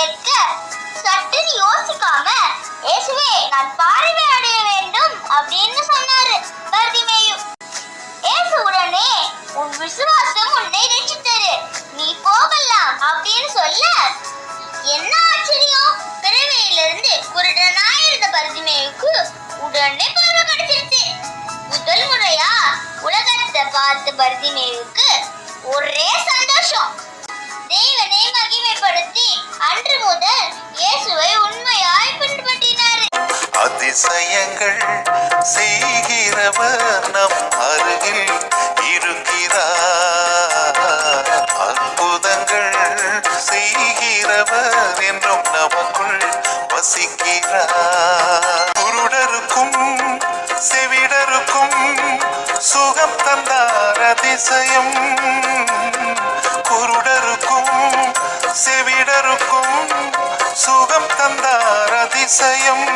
கேட்க சட்டுன்னு யோசிக்காம இயேசுவே நான் பார்வை அடைய வேண்டும் அப்படின்னு சொன்னாரு பர்திமேயு. இயேசு உடனே உன் விசுவாசம் உன்னை ரட்சித்தது, நீ போகலாம் அப்படின்னு சொல்ல என்ன ஆச்சரியம், பிறவியிலிருந்து குருடனாயிருந்த பர்திமேயுக்கு உடனே பார்வை கிடைச்சிருச்சு. முதல் முறையா உலகத்தை பார்த்த பர்திமேயுக்கு ஒரே சந்தோஷம். தேவனை மகிமைப்படுத்தி அன்று முதல் இயேசுவை உண்மையாய் பின்பற்றினார். அதிசயங்கள் செய்கிறவர் நம் அருகில் இருக்கிறார், அற்புதங்கள் செய்கிறவர் என்றும் நமக்குள் வசிக்கிறார். குருடருக்கும் செவிடருக்கும் சுகம் தந்தார் அதிசயம், குருடருக்கும் செவிடருக்கும் சுகம் தந்தார் அதிசயம்.